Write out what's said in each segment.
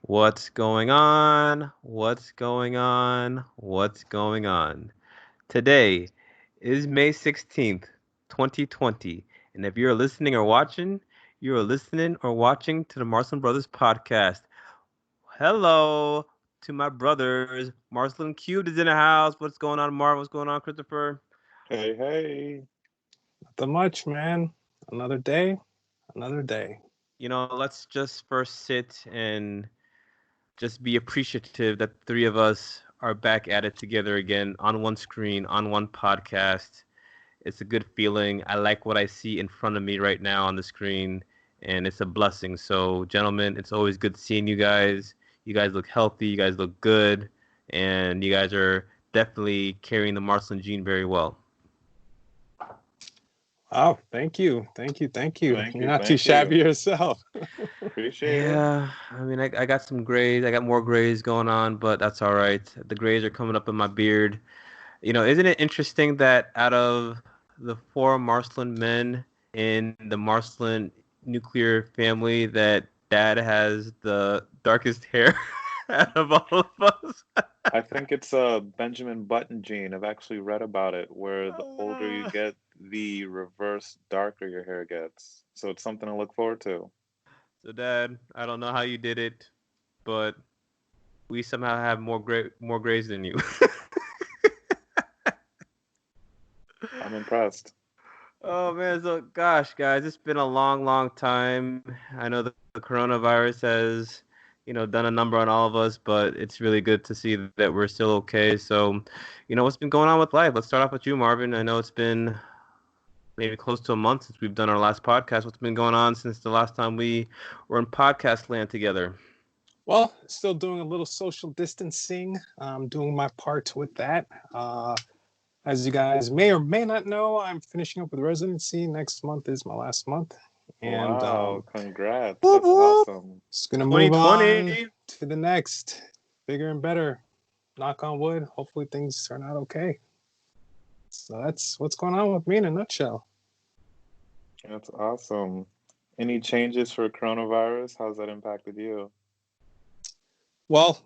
What's going on? What's going on? What's going on? Today is May 16th, 2020. And if you're listening or watching, you're listening or watching to the Marcelin Brothers podcast. Hello to my brothers. Marcelin Cubed is in the house. What's going on, Marv? What's going on, Christopher? Hey, hey. Nothing much, man. Another day, another day. Let's just first sit and just be appreciative that the three of us are back at it together again on one screen, on one podcast. It's a good feeling. I like what I see in front of me right now on the screen, and it's a blessing. So, gentlemen, it's always good seeing you guys. You guys look healthy. You guys look good, and you guys are definitely carrying the Marcelin gene very well. Oh, thank you. Thank you. Thank You're you. not too Thank shabby you. yourself. Appreciate it. Yeah, I mean, I got some grays. I got more grays going on, but that's all right. The grays are coming up in my beard. Isn't it interesting that out of the four Marcelin men in the Marcelin nuclear family, that dad has the darkest hair out of all of us? I think it's a Benjamin Button gene. I've actually read about it, where the older you get, the reverse darker your hair gets. So it's something to look forward to. So, Dad, I don't know how you did it, but we somehow have more grays than you. I'm impressed. Oh man, so gosh, guys, it's been a long, long time. I know the coronavirus has, done a number on all of us, but it's really good to see that we're still okay. So, what's been going on with life? Let's start off with you, Marvin. I know it's been maybe close to a month since we've done our last podcast. What's been going on since the last time we were in podcast land together? Well, still doing a little social distancing. Doing my part with that. As you guys may or may not know, I'm finishing up with residency. Next month is my last month. And Wow, congrats. whoop, That's whoop, awesome. just going to move on 2020. to the next. Bigger and better. Knock on wood. Hopefully things turn out okay. So that's what's going on with me in a nutshell. That's awesome. Any changes for coronavirus? How's that impacted you? Well,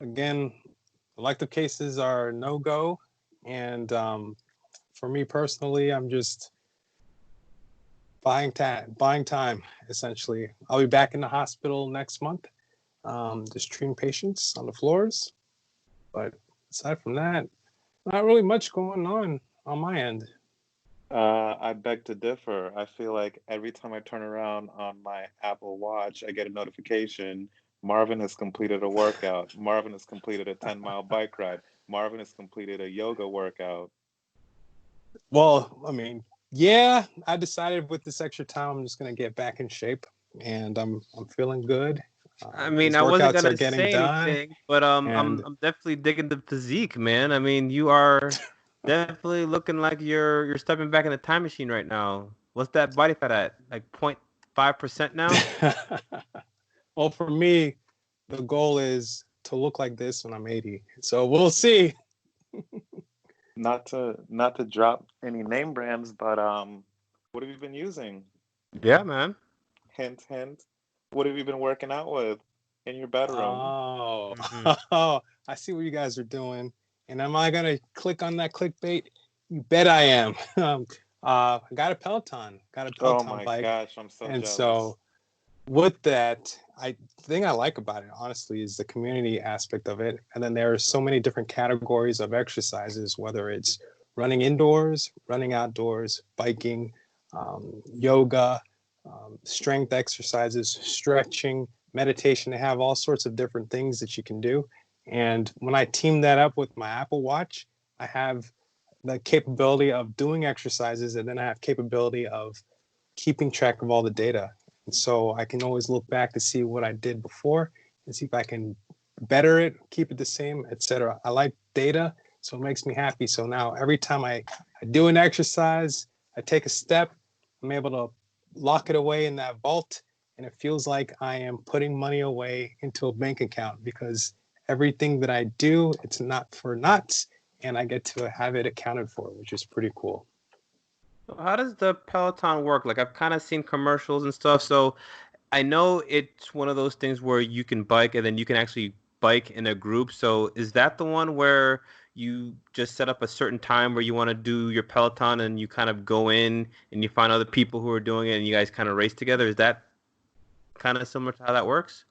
again, elective cases are no go. And for me personally, I'm just buying time, essentially. I'll be back in the hospital next month, just treating patients on the floors. But aside from that, not really much going on my end. I beg to differ. I feel like every time I turn around on my Apple Watch, I get a notification. Marvin has completed a workout. Marvin has completed a 10-mile bike ride. Marvin has completed a yoga workout. Well, I mean, yeah, I decided with this extra time, I'm just going to get back in shape, and I'm feeling good. I mean, These I wasn't workouts are gonna getting say done, anything, but I'm and I'm definitely digging the physique, man. I mean, you are definitely looking like you're stepping back in the time machine right now. What's that body fat at? Like 0.5% now? well, for me, the goal is to look like this when I'm 80. So we'll see. Not to drop any name brands, but what have you been using? Yeah, man. Hint, hint. What have you been working out with in your bedroom? Oh, Hmm. I see what you guys are doing. And am I gonna click on that clickbait? You bet I am. I got a Peloton, Oh my bike, gosh, I'm so and jealous. so with that, the thing I like about it, honestly, is the community aspect of it. And then there are so many different categories of exercises, whether it's running indoors, running outdoors, biking, yoga, strength exercises, stretching, meditation. They have all sorts of different things that you can do. And when I team that up with my Apple Watch, I have the capability of doing exercises, and then I have capability of keeping track of all the data. And so I can always look back to see what I did before and see if I can better it, keep it the same, etc. I like data, so it makes me happy. So now every time I do an exercise, I take a step, I'm able to lock it away in that vault, and it feels like I am putting money away into a bank account because everything that I do, it's not for nuts, and I get to have it accounted for, which is pretty cool. So how does the Peloton work? Like I've kind of seen commercials and stuff. So I know it's one of those things where you can bike and then you can actually bike in a group. So is that the one where you just set up a certain time where you want to do your Peloton and you kind of go in and you find other people who are doing it and you guys kind of race together? Is that kind of similar to how that works?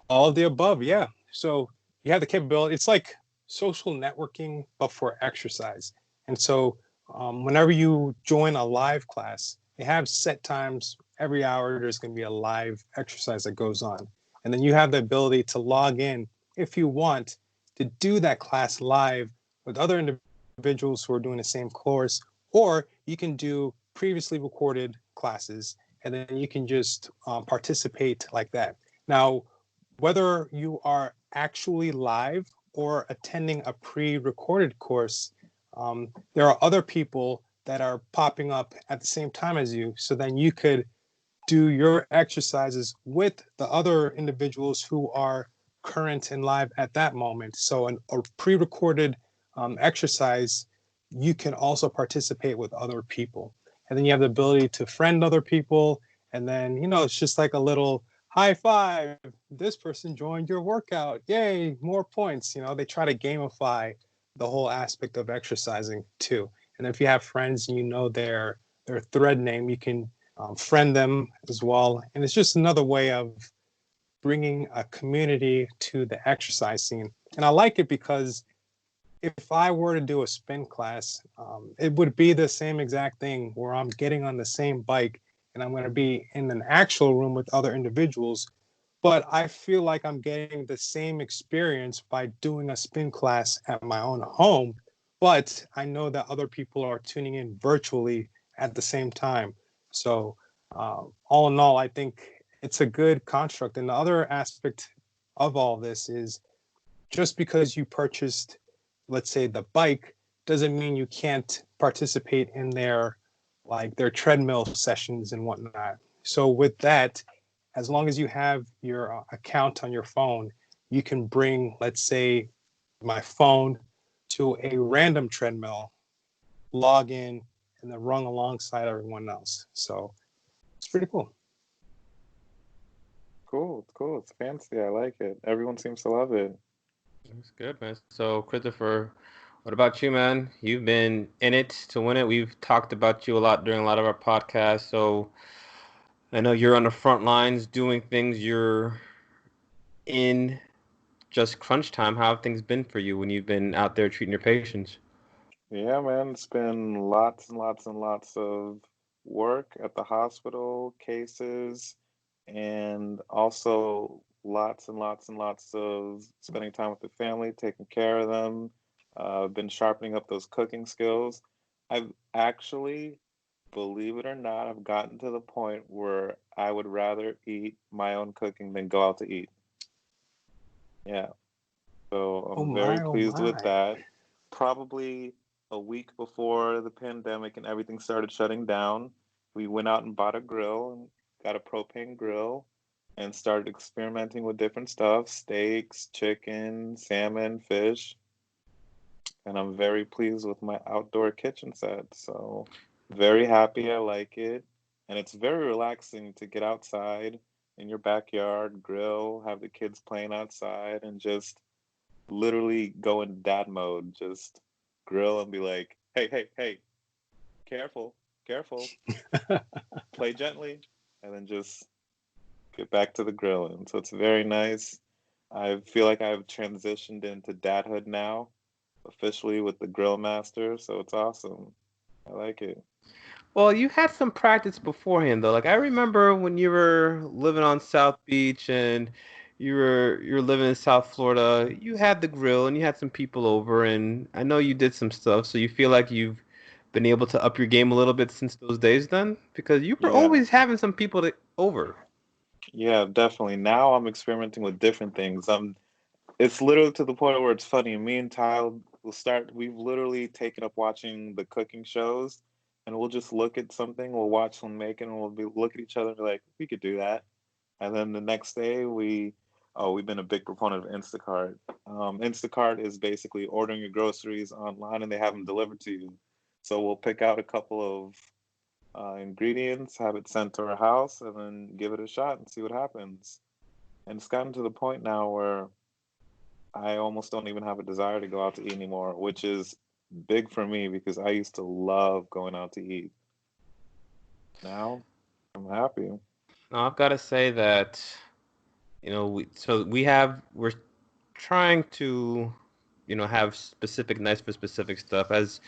All of the above, yeah. So you have the capability. It's like social networking, but for exercise. And so whenever you join a live class, they have set times every hour. There's going to be a live exercise that goes on, and then you have the ability to log in if you want to do that class live with other individuals who are doing the same course, or you can do previously recorded classes, and then you can just participate like that. Now, whether you are actually live or attending a pre-recorded course, there are other people that are popping up at the same time as you. So then you could do your exercises with the other individuals who are current and live at that moment. So a pre-recorded exercise, you can also participate with other people. And then you have the ability to friend other people. And then, it's just like a little high five. This person joined your workout. Yay, more points. They try to gamify the whole aspect of exercising too. And if you have friends and their thread name, you can friend them as well. And it's just another way of bringing a community to the exercise scene. And I like it because if I were to do a spin class, it would be the same exact thing where I'm getting on the same bike and I'm going to be in an actual room with other individuals. But I feel like I'm getting the same experience by doing a spin class at my own home. But I know that other people are tuning in virtually at the same time. So, all in all, I think it's a good construct. And the other aspect of all this is just because you purchased, let's say, the bike, doesn't mean you can't participate in their treadmill sessions and whatnot. So with that, as long as you have your account on your phone, you can bring, let's say, my phone to a random treadmill, log in, and then run alongside everyone else. So it's pretty cool. Cool, cool. It's fancy. I like it. Everyone seems to love it. That's good, man. So, Christopher, what about you, man? You've been in it to win it. We've talked about you a lot during a lot of our podcasts. So, I know you're on the front lines doing things. You're in just crunch time. How have things been for you when you've been out there treating your patients? Yeah, man, it's been lots and lots and lots of work at the hospital, cases, and also lots and lots and lots of spending time with the family, taking care of them. Been sharpening up those cooking skills. I've actually, believe it or not, I've gotten to the point where I would rather eat my own cooking than go out to eat. Yeah. So Oh I'm very my, oh pleased with my. that. Probably a week before the pandemic and everything started shutting down, we went out and bought a grill and got a propane grill and started experimenting with different stuff, steaks, chicken, salmon, fish. And I'm very pleased with my outdoor kitchen set. So very happy. I like it. And it's very relaxing to get outside in your backyard, grill, have the kids playing outside, and just literally go in dad mode, just grill and be like, hey, hey, hey, careful, careful, play gently, and then just get back to the grilling. So it's very nice. I feel like I've transitioned into dadhood now, officially with the grill master. So it's awesome. I like it. Well, you had some practice beforehand though. Like I remember when you were living on South Beach and you were living in South Florida, you had the grill and you had some people over and I know you did some stuff, so you feel like you've been able to up your game a little bit since those days then? Because you were Yeah, always having some people over. yeah, definitely. Now I'm experimenting with different things. It's literally to the point where it's funny. Me and Kyle will start. We've literally taken up watching the cooking shows, and we'll just look at something. We'll watch someone make it, and we'll be look at each other and be like, "We could do that." And then the next day, we've been a big proponent of Instacart. Instacart is basically ordering your groceries online, and they have them delivered to you. So we'll pick out a couple of ingredients, have it sent to our house, and then give it a shot and see what happens. And it's gotten to the point now where I almost don't even have a desire to go out to eat anymore, which is big for me because I used to love going out to eat. Now I'm happy. Now, I've got to say that, we're trying to, have specific nights for specific stuff. As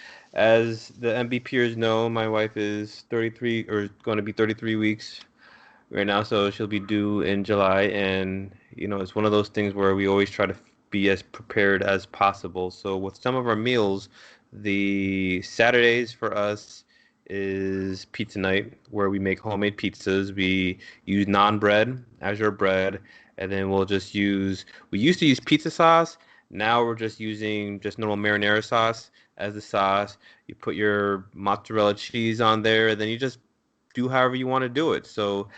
the MBPers know, my wife is 33 or going to be 33 weeks right now, so she'll be due in July, and it's one of those things where we always try to be as prepared as possible. So with some of our meals, the Saturdays for us is pizza night, where we make homemade pizzas. We use non bread as your bread, and then we used to use pizza sauce. Now we're just using just normal marinara sauce as the sauce. You put your mozzarella cheese on there, and then you just do however you want to do it. So,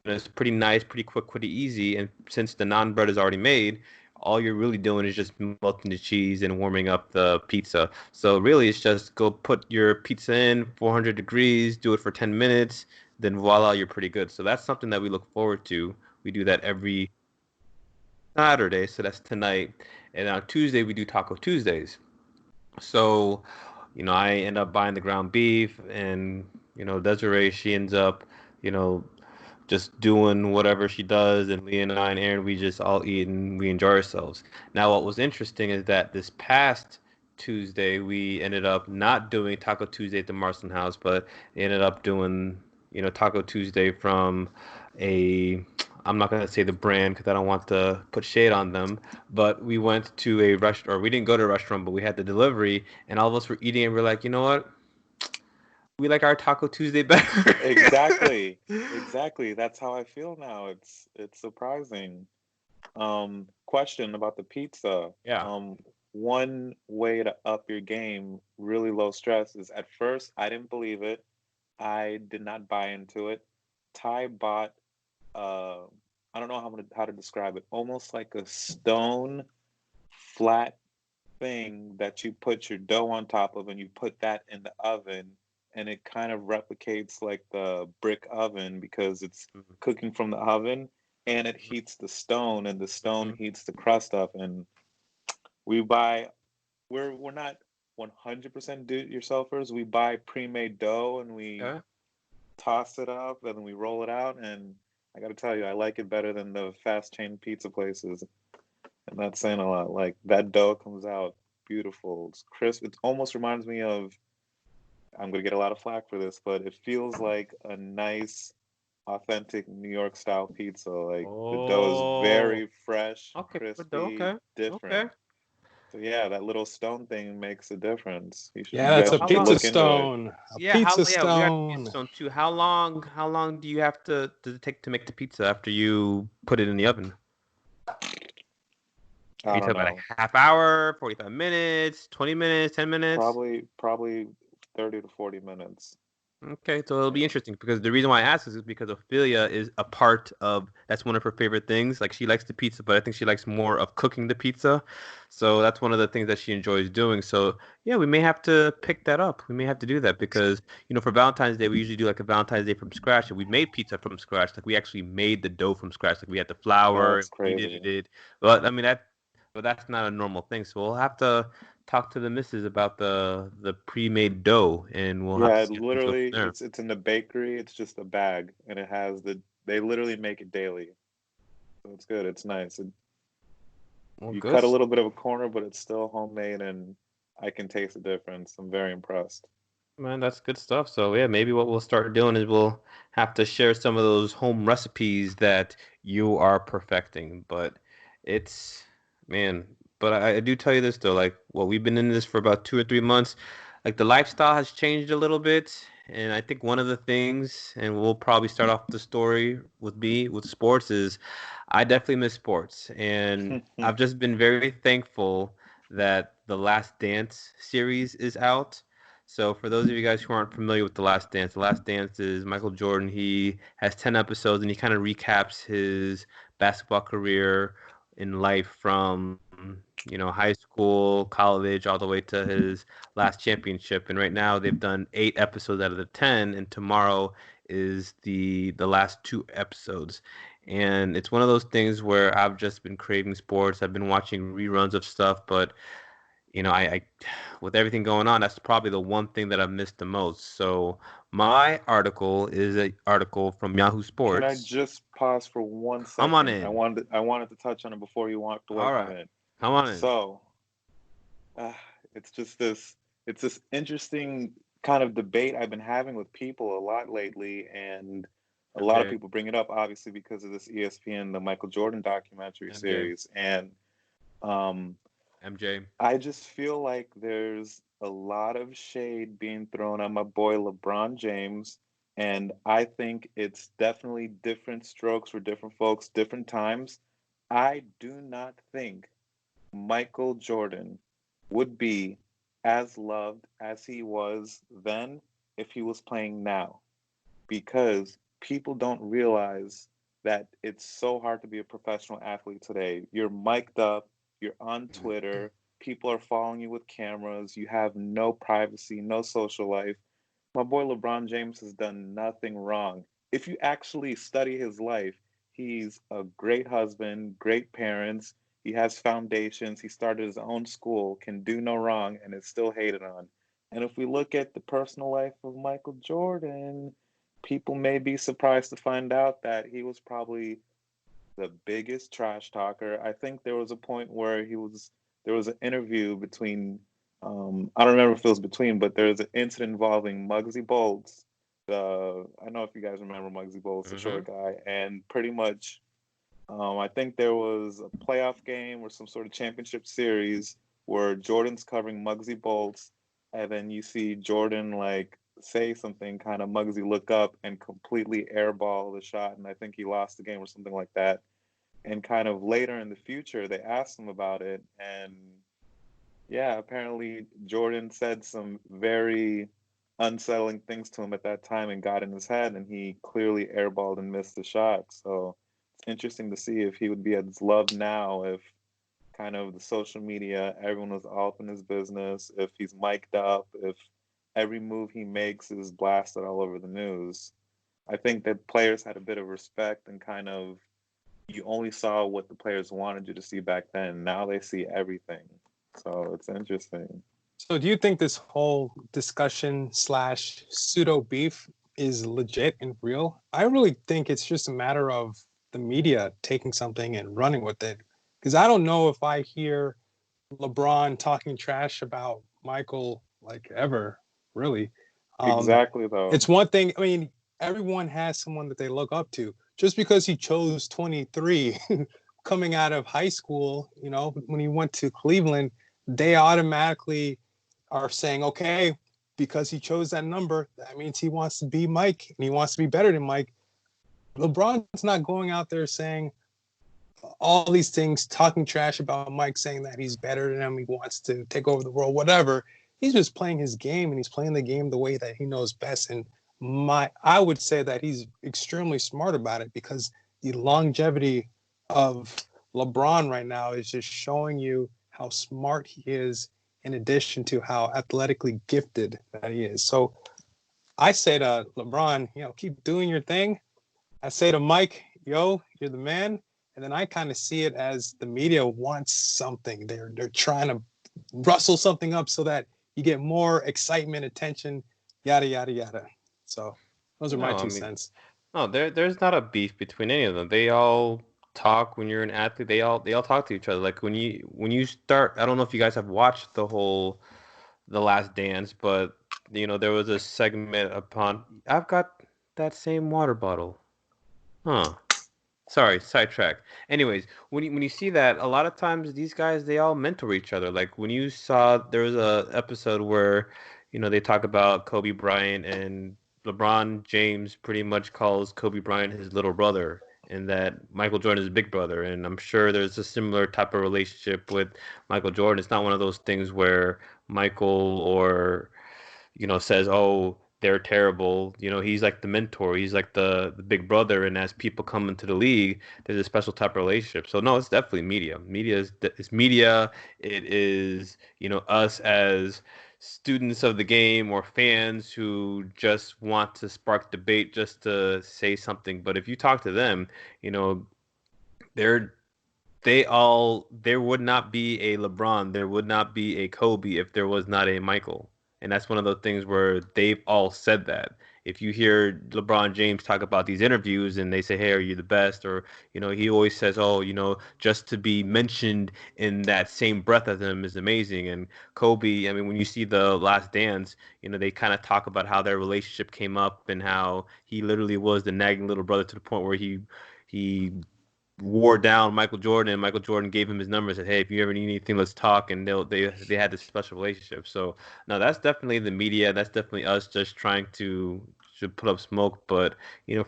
it's pretty nice, pretty quick, pretty easy. And since the naan bread is already made, all you're really doing is just melting the cheese and warming up the pizza. So really, it's just go put your pizza in 400 degrees, do it for 10 minutes, then voila, you're pretty good. So that's something that we look forward to. We do that every Saturday, so that's tonight. And on Tuesday, we do Taco Tuesdays. So, I end up buying the ground beef, and Desiree, she ends up, you know, just doing whatever she does, and Leah and I and Aaron, we just all eat and we enjoy ourselves. Now, what was interesting is that this past Tuesday, we ended up not doing Taco Tuesday at the Marston House, but ended up doing, Taco Tuesday from a, I'm not going to say the brand because I don't want to put shade on them, but we went to a restaurant, or we didn't go to a restaurant, but we had the delivery, and all of us were eating, and we're like, you know what? We like our Taco Tuesday better. Exactly. Exactly. That's how I feel now. It's surprising. Question about the pizza. Yeah. One way to up your game, really low stress, is at first I didn't believe it. I did not buy into it. Ty bought uh I don't know how to describe it. Almost like a stone flat thing that you put your dough on top of, and you put that in the oven, and it kind of replicates like the brick oven because it's Mhm. cooking from the oven, and it heats the stone, and the stone Mhm. heats the crust up. And we buy we're not 100% do-it-yourselfers. We buy pre-made dough, and we Okay. toss it up, and then we roll it out. And I got to tell you, I like it better than the fast chain pizza places. And that's saying a lot. Like that dough comes out beautiful. It's crisp. It almost reminds me of, I'm gonna get a lot of flack for this, but it feels like a nice, authentic New York style pizza. Like the dough is Oh, very fresh, okay. crispy, Okay. different. Okay. So yeah, that little stone thing makes a difference. Yeah, You that's guys a How should long? pizza look into it. stone. A Yeah. pizza Yeah. We got the pizza stone. stone too. How long do you have to does it take to make the pizza after you put it in the oven? Are I you don't talking about know. a half hour, 45 minutes, 20 minutes, 10 minutes? Probably 30 to 40 minutes. Okay, so it'll be Yeah. interesting because the reason why I ask is because Ophelia is a part of that's one of her favorite things. Like she likes the pizza, but I think she likes more of cooking the pizza. So that's one of the things that she enjoys doing. So yeah, we may have to pick that up. We may have to do that because, for Valentine's Day, we usually do like a Valentine's Day from scratch, and we made pizza from scratch. Like we actually made the dough from scratch. Like we had the flour, That's we kneaded crazy. it. But I mean but that's not a normal thing. So we'll have to talk to the missus about the pre-made dough, and we'll have to Yeah, it see if we can go literally from there. it's in the bakery. It's just a bag, and it has they literally make it daily. So it's good. It's nice. Well, You good, cut a little bit of a corner, but it's still homemade, and I can taste the difference. I'm very impressed. man. That's good stuff. So yeah, maybe what we'll start doing is we'll have to share some of those home recipes that you are perfecting. But it's man. But I do tell you this though, like, well, we've been in this for about 2 or 3 months. Like the lifestyle has changed a little bit, and I think one of the things, and we'll probably start off the story with me with sports, is I definitely miss sports, and I've just been very thankful that the Last Dance series is out. So for those of you guys who aren't familiar with The Last Dance is Michael Jordan. He has 10 episodes, and he kind of recaps his basketball career in life from high school, college, all the way to his last championship. And right now they've done 8 episodes out of the 10, and tomorrow is the last 2 episodes. And it's one of those things where I've just been craving sports. I've been watching reruns of stuff, but I with everything going on, that's probably the one thing that I've missed the most. So my article is an article from Yahoo Can I Sports. just pause for one Come on second? I in. wanted I wanted to touch on it before you walked away All from right. it. Come on in. So, uh, it's just this interesting kind of debate I've been having with people a lot lately, and a lot of MJ. people bring it up obviously because of this ESPN, the Michael Jordan documentary MJ. series, and um, MJ. I just feel like there's a lot of shade being thrown at my boy LeBron James, and I think it's definitely different strokes for different folks, different times. I do not think Michael Jordan would be as loved as he was then if he was playing now, because people don't realize that it's so hard to be a professional athlete today. You're mic'd up, you're on Twitter, people are following you with cameras, you have no privacy, no social life. My boy LeBron James has done nothing wrong. If you actually study his life, he's a great husband, great parents, he has foundations, he started his own school, can do no wrong, and is still hated on. And if we look at the personal life of Michael Jordan, people may be surprised to find out that he was probably the biggest trash talker. I think there was a point where there was an interview between I don't remember if it was between, but there was an incident involving Muggsy Bogues. I don't know if you guys remember Muggsy Bogues, the Mm-hmm. short guy, and pretty much I think there was a playoff game or some sort of championship series where Jordan's covering Muggsy Bogues, and then you see Jordan like say something, kind of Muggsy look up and completely airball the shot, and I think he lost the game or something like that. And kind of later in the future, they asked him about it, and yeah, apparently Jordan said some very unsettling things to him at that time and got in his head, and he clearly airballed and missed the shot. So it's interesting to see if he would be as loved now if kind of the social media, everyone was all up in his business, if he's mic'd up, if every move he makes is blasted all over the news. I think that players had a bit of respect and kind of you only saw what the players wanted you to see back then. Now they see everything. So it's interesting. So do you think this whole discussion slash pseudo beef is legit and real? I really think it's just a matter of the media taking something and running with it. Because I don't know if I hear LeBron talking trash about Michael like ever, really. Um, Exactly, though. it's one thing, I mean, everyone has someone that they look up to. Just because he chose 23 coming out of high school, when he went to Cleveland, they automatically are saying, okay, because he chose that number, that means he wants to be Mike and he wants to be better than Mike. LeBron's not going out there saying all these things, talking trash about Mike, saying that he's better than him, he wants to take over the world, whatever. He's just playing his game and he's playing the game the way that he knows best. And I would say that he's extremely smart about it because the longevity of LeBron right now is just showing you how smart he is in addition to how athletically gifted that he is. So I say to LeBron, keep doing your thing. I say to Mike, yo, you're the man. And then I kind of see it as the media wants something. They're trying to rustle something up so that you get more excitement, attention, yada yada yada. So those are my No, I two mean, cents. no, there's not a beef between any of them. They all talk when you're an athlete. They all talk to each other. Like when you start, I don't know if you guys have watched the Last Dance, but there was a segment upon I've got that same water bottle. Huh. Sorry, sidetrack. Anyways, when you see that, a lot of times these guys they all mentor each other. Like when you saw there was a episode where, they talk about Kobe Bryant and LeBron James pretty much calls Kobe Bryant his little brother, and that Michael Jordan is his big brother. And I'm sure there's a similar type of relationship with Michael Jordan. It's not one of those things where Michael or says, "Oh, they're terrible. He's like the mentor. He's like the big brother. And as people come into the league, there's a special type of relationship. So no, it's definitely media. It's media. It is, us as students of the game or fans who just want to spark debate just to say something. But if you talk to them, they're there would not be a LeBron, there would not be a Kobe if there was not a Michael. And that's one of those things where they've all said that. If you hear LeBron James talk about these interviews and they say, "Hey, are you the best?" Or, he always says, "Oh, just to be mentioned in that same breath as him is amazing." And Kobe, I mean, when you see the Last Dance, they kind of talk about how their relationship came up and how he literally was the nagging little brother to the point where he wore down Michael Jordan, and Michael Jordan gave him his number and said, "Hey, if you ever need anything, let's talk." And they had this special relationship. So no, that's definitely the media. That's definitely us just trying to put up smoke. But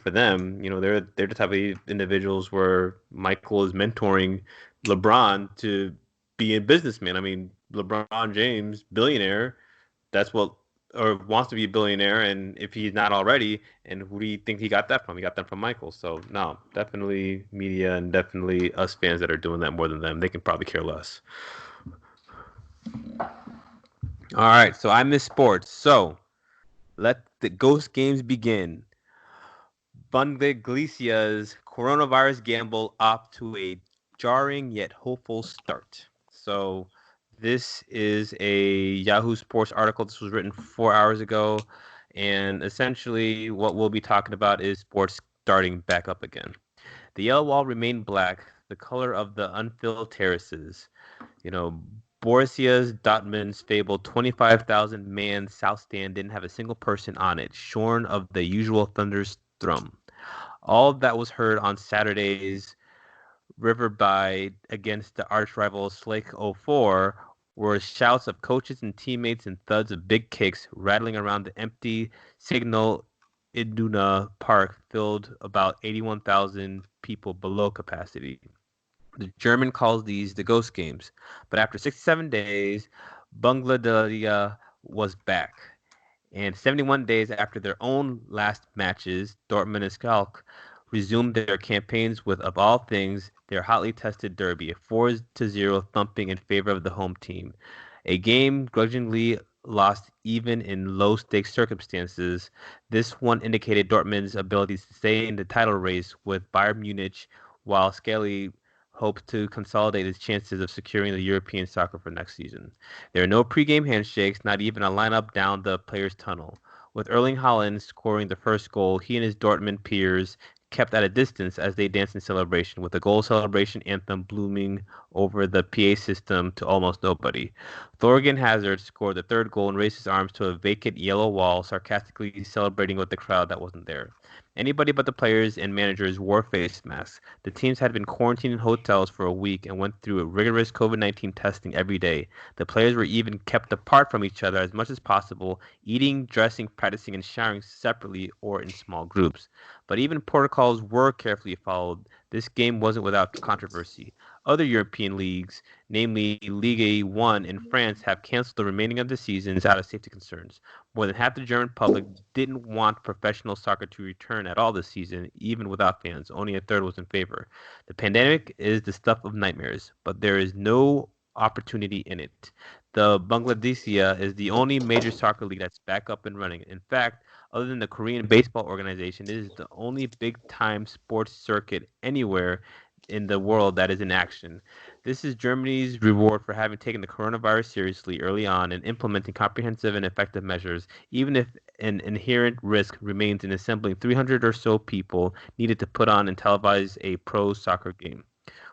for them, they're the type of individuals where Michael is mentoring LeBron to be a businessman. I mean, LeBron James, billionaire. That's what or wants to be a billionaire, and if he's not already, and who do you think he got that from? He got that from Michael. So no, definitely media and definitely us fans that are doing that more than them. They can probably care less. All right, so I miss sports. So let the ghost games begin. Bundeglicia's coronavirus gamble off to a jarring yet hopeful start. So this is a Yahoo Sports article. This was written 4 hours ago. And essentially what we'll be talking about is sports starting back up again. The yellow wall remained black, the color of the unfilled terraces. You know, Borussia Dortmund's fabled 25,000 man South Stand didn't have a single person on it, shorn of the usual thunder's thrum. All that was heard on Saturday's Riverbide against the arch rival Slake 04 were shouts of coaches and teammates and thuds of big kicks rattling around the empty Signal Iduna Park filled about 81,000 people below capacity. The German calls these the ghost games. But after 67 days, Bangladesh was back. And 71 days after their own last matches, Dortmund and Schalke resumed their campaigns with, of all things, their hotly tested derby, a 4-0 thumping in favor of the home team. A game grudgingly lost even in low-stakes circumstances. This one indicated Dortmund's abilities to stay in the title race with Bayern Munich, while Skelly hoped to consolidate his chances of securing the European soccer for next season. There are no pregame handshakes, not even a lineup down the players' tunnel. With Erling Haaland scoring the first goal, he and his Dortmund peers kept at a distance as they danced in celebration, with the goal celebration anthem blooming over the PA system to almost nobody. Thorgan Hazard scored the third goal and raised his arms to a vacant yellow wall, sarcastically celebrating with the crowd that wasn't there. Anybody but the players and managers wore face masks. The teams had been quarantined in hotels for a week and went through rigorous COVID-19 testing every day. The players were even kept apart from each other as much as possible, eating, dressing, practicing, and showering separately or in small groups. But even protocols were carefully followed. This game wasn't without controversy. Other European leagues, namely Ligue 1 in France, have canceled the remaining of the seasons out of safety concerns. More than half the German public didn't want professional soccer to return at all this season, even without fans. Only a third was in favor. The pandemic is the stuff of nightmares, but there is no opportunity in it. The Bangladesh is the only major soccer league that's back up and running. In fact, other than the Korean Baseball Organization, it is the only big-time sports circuit anywhere in the world that is in action. This is Germany's reward for having taken the coronavirus seriously early on and implementing comprehensive and effective measures, even if an inherent risk remains in assembling 300 or so people needed to put on and televise a pro soccer game.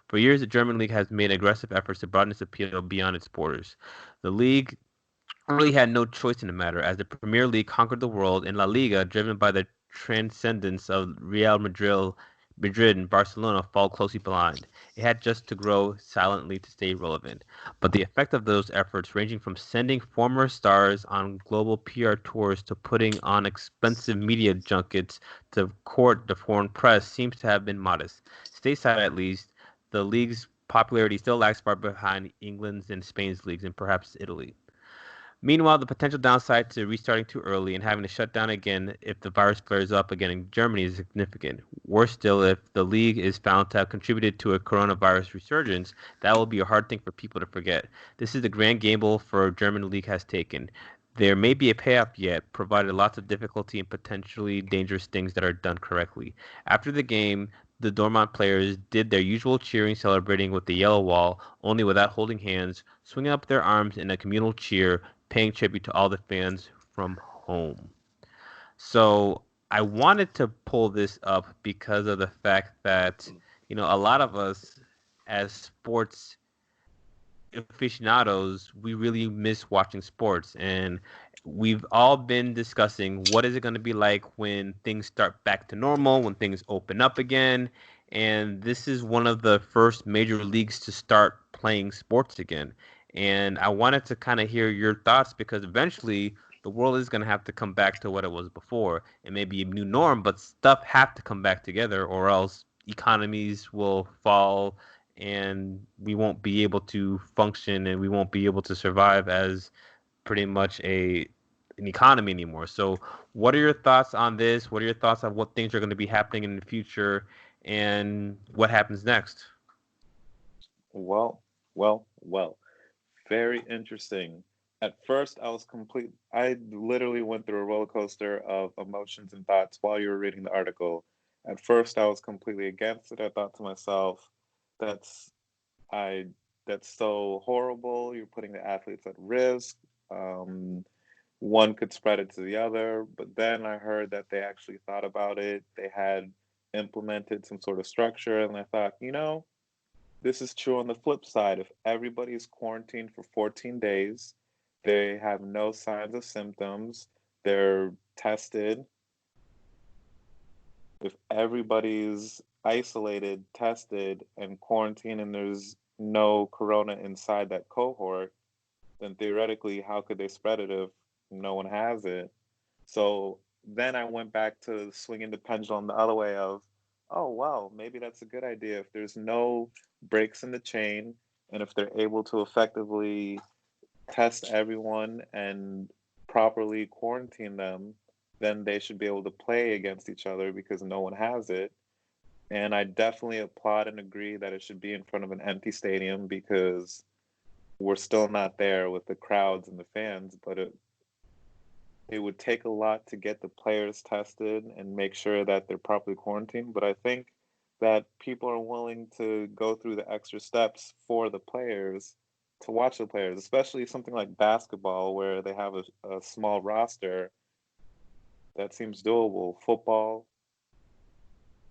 For years, the German league has made aggressive efforts to broaden its appeal beyond its borders. The league really had no choice in the matter, as the Premier League conquered the world in La Liga, driven by the transcendence of Madrid and Barcelona fall closely behind. It had just to grow silently to stay relevant. But the effect of those efforts, ranging from sending former stars on global PR tours to putting on expensive media junkets to court the foreign press, seems to have been modest. Stateside, at least, the league's popularity still lags far behind England's and Spain's leagues and perhaps Italy. Meanwhile, the potential downside to restarting too early and having to shut down again if the virus flares up again in Germany is significant. Worse still, if the league is found to have contributed to a coronavirus resurgence, that will be a hard thing for people to forget. This is the grand gamble for German league has taken. There may be a payoff yet, provided lots of difficulty and potentially dangerous things that are done correctly. After the game, the Dortmund players did their usual cheering, celebrating with the yellow wall, only without holding hands, swinging up their arms in a communal cheer, paying tribute to all the fans from home. So I wanted to pull this up because of the fact that, a lot of us as sports aficionados, we really miss watching sports. And we've all been discussing what is it going to be like when things start back to normal, when things open up again. And this is one of the first major leagues to start playing sports again. And I wanted to kind of hear your thoughts because eventually the world is going to have to come back to what it was before. It may be a new norm, but stuff have to come back together or else economies will fall and we won't be able to function and we won't be able to survive as pretty much an economy anymore. So, what are your thoughts on this? What are your thoughts on what things are going to be happening in the future and what happens next? Well, well. Very interesting. At first, I literally went through a roller coaster of emotions and thoughts while you were reading the article. At first, I was completely against it. I thought to myself, that's I that's so horrible. You're putting the athletes at risk. Um, One could spread it to the other. But then I heard that they actually thought about it. They had implemented some sort of structure, and I thought, this is true on the flip side. If everybody is quarantined for 14 days, they have no signs of symptoms, they're tested. If everybody's isolated, tested, and quarantined, and there's no corona inside that cohort, then theoretically, how could they spread it if no one has it? So then I went back to swinging the pendulum the other way of, oh, wow, maybe that's a good idea. If there's no breaks in the chain, and if they're able to effectively test everyone and properly quarantine them, then they should be able to play against each other because no one has it. And I definitely applaud and agree that it should be in front of an empty stadium because we're still not there with the crowds and the fans, but it would take a lot to get the players tested and make sure that they're properly quarantined. But I think that people are willing to go through the extra steps for the players to watch the players, especially something like basketball where they have a small roster. That seems doable. Football,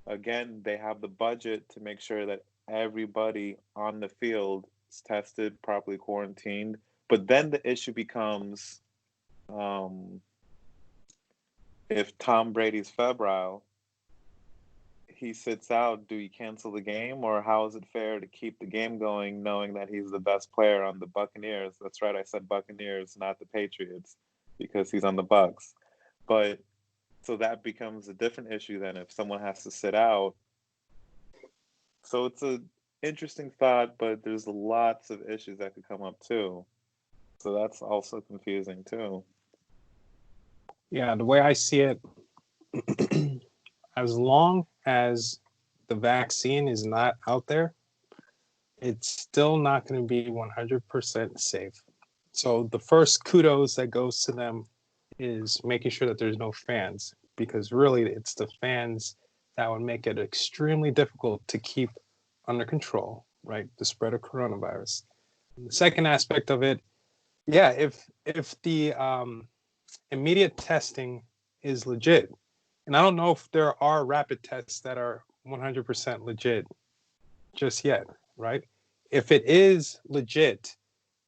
again, they have the budget to make sure that everybody on the field is tested, properly quarantined. But then the issue becomes, um, if Tom Brady's febrile, he sits out, do you cancel the game, or how is it fair to keep the game going knowing that he's the best player on the Buccaneers? That's right, I said Buccaneers, not the Patriots, because he's on the Bucks. But so that becomes a different issue then if someone has to sit out. So it's a interesting thought, but there's lots of issues that could come up too. So that's also confusing too. Yeah, the way I see it, as long as the vaccine is not out there, it's still not going to be 100% safe. So the first kudos that goes to them is making sure that there's no fans, because really it's the fans that would make it extremely difficult to keep under control, right? The spread of coronavirus. And the second aspect of it, yeah, if the immediate testing is legit, and I don't know if there are rapid tests that are 100% legit just yet, right? If it is legit,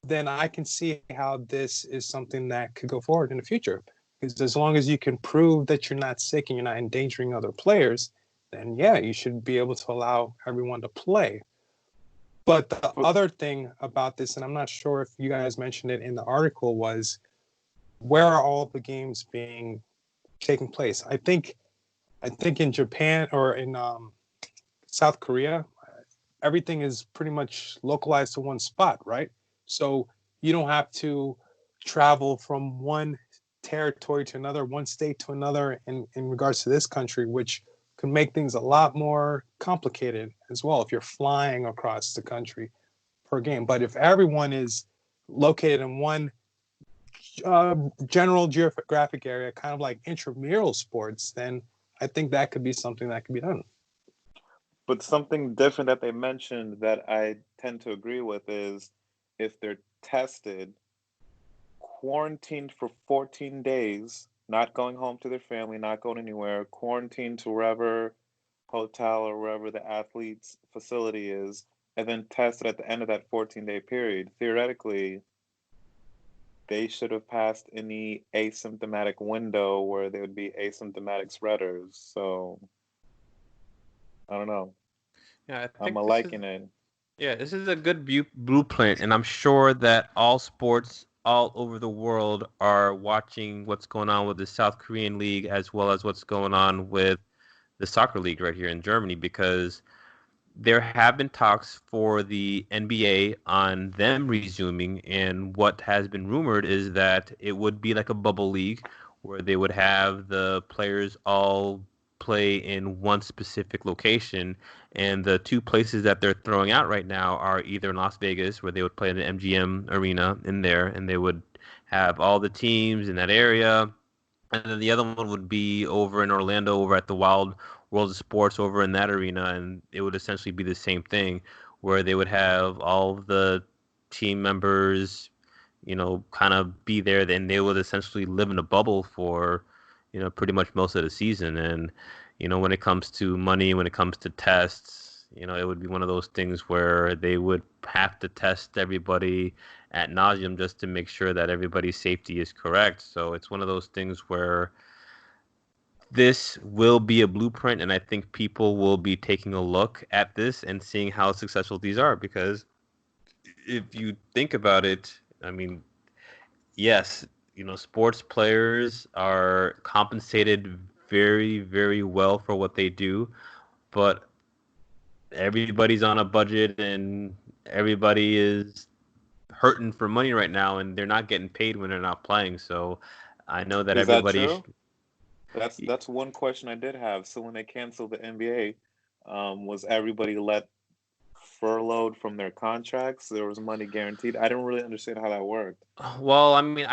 then I can see how this is something that could go forward in the future. Because as long as you can prove that you're not sick and you're not endangering other players, then yeah, you should be able to allow everyone to play. But the other thing about this, and I'm not sure if you guys mentioned it in the article, was where are all the games being taking place? I think in Japan or in South Korea, everything is pretty much localized to one spot, right? So you don't have to travel from one territory to another, one state to another in regards to this country, which could make things a lot more complicated as well if you're flying across the country per game. But if everyone is located in one general geographic area, kind of like intramural sports, then I think that could be something that could be done. But something different that they mentioned that I tend to agree with is if they're tested, quarantined for 14 days, not going home to their family, not going anywhere, quarantined to wherever hotel or wherever the athlete's facility is, and then tested at the end of that 14-day period. Theoretically, they should have passed any asymptomatic window where they would be asymptomatic spreaders. So I don't know. Yeah, I I'm think a this is liking it. yeah, this is a good blueprint, and I'm sure that all sports all over the world are watching what's going on with the South Korean league as well as what's going on with the soccer league right here in Germany because there have been talks for the NBA on them resuming, and what has been rumored is that it would be like a bubble league where they would have the players all play in one specific location. And the two places that they're throwing out right now are either in Las Vegas, where they would play in the MGM arena in there, and they would have all the teams in that area, and then the other one would be over in Orlando, over at the Wild World of Sports, over in that arena, and it would essentially be the same thing, where they would have all of the team members, kind of be there. Then they would essentially live in a bubble for, pretty much most of the season. And, when it comes to money, when it comes to tests, it would be one of those things where they would have to test everybody at nauseum just to make sure that everybody's safety is correct. So it's one of those things where this will be a blueprint, and I think people will be taking a look at this and seeing how successful these are. Because if you think about it, I mean, yes, sports players are compensated very, very well for what they do, but everybody's on a budget and everybody is hurting for money right now, and they're not getting paid when they're not playing. So I know that Is that everybody. true? That's one question I did have. So when they canceled the NBA, was everybody let furloughed from their contracts? There was money guaranteed. I didn't really understand how that worked. Well, I mean,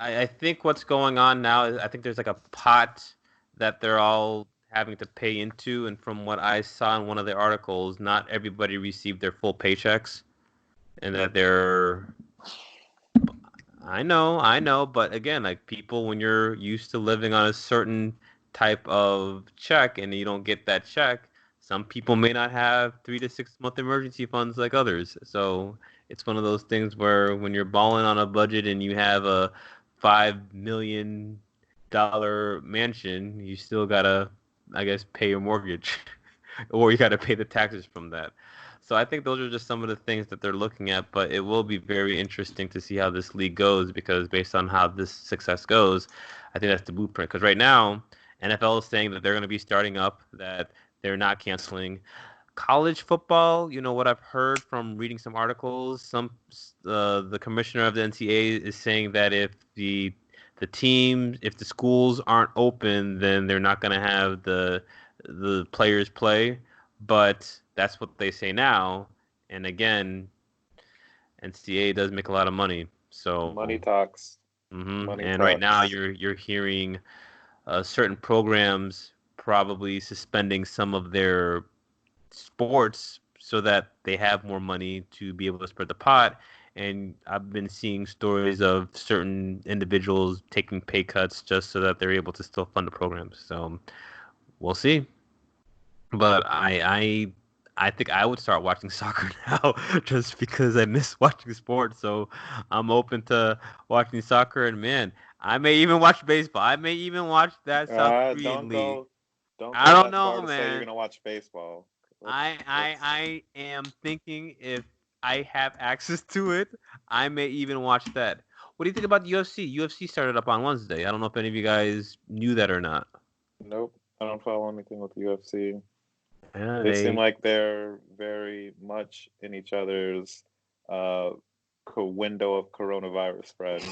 I think what's going on now is I think there's like a pot that they're all having to pay into, and from what I saw in one of the articles, not everybody received their full paychecks, and that they're I know, but again, like people, when you're used to living on a certain type of check and you don't get that check, some people may not have 3 to 6 month emergency funds like others. So it's one of those things where when you're balling on a budget and you have a $5 million mansion, you still gotta, I guess, pay your mortgage, or you gotta pay the taxes from that. So I think those are just some of the things that they're looking at, but it will be very interesting to see how this league goes because based on how this success goes, I think that's the blueprint. Because right now, NFL is saying that they're going to be starting up, that they're not canceling. College football, what I've heard from reading some articles, the commissioner of the NCAA is saying that if the teams, if the schools aren't open, then they're not going to have the players play, but that's what they say now. And again, NCAA does make a lot of money. So, Money talks. Money and right now talks. you're hearing certain programs probably suspending some of their sports so that they have more money to be able to spread the pot. And I've been seeing stories of certain individuals taking pay cuts just so that they're able to still fund the programs. So we'll see. But I think I would start watching soccer now just because I miss watching sports. So I'm open to watching soccer, and man, I may even watch baseball. I may even watch that South Korean Don't league. go, don't I go don't that know, far to say you're man. gonna watch baseball. I I Let's. I am thinking if I have access to it, I may even watch that. What do you think about the UFC? UFC started up on Wednesday. I don't know if any of you guys knew that or not. Nope. I don't follow anything with the UFC. Yeah, They seem they like they're very much in each other's uh, window of coronavirus spread.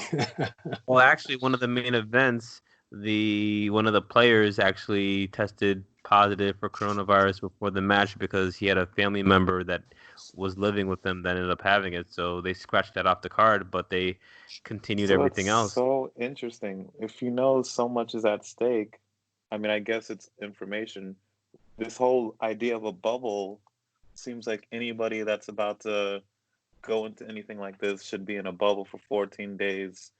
Well, actually, one of the main events, one of the players actually tested positive for coronavirus before the match because he had a family member that was living with them that ended up having it. So they scratched that off the card, but they continued So that's everything else. so interesting. If you know so much is at stake, I mean, I guess it's information. This whole idea of a bubble seems like anybody that's about to go into anything like this should be in a bubble for 14 days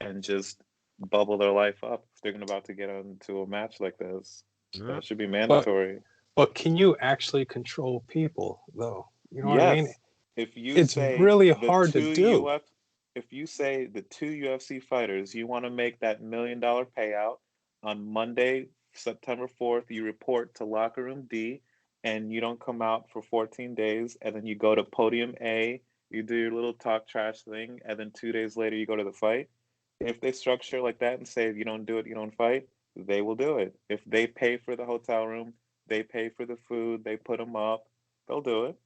and just bubble their life up if they're about to get into a match like this. Yeah. That should be but mandatory. but can you actually control people though? You know what I mean? Yes, if you It's say really the hard to two do. UF, if you say the two UFC fighters, you want to make that $1 million payout on Monday, September 4th, you report to Locker Room D and you don't come out for 14 days, and then you go to Podium A, you do your little talk trash thing, and then 2 days later you go to the fight. If they structure like that and say if you don't do it, you don't fight, they will do it. If they pay for the hotel room, they pay for the food, they put them up, they'll do it.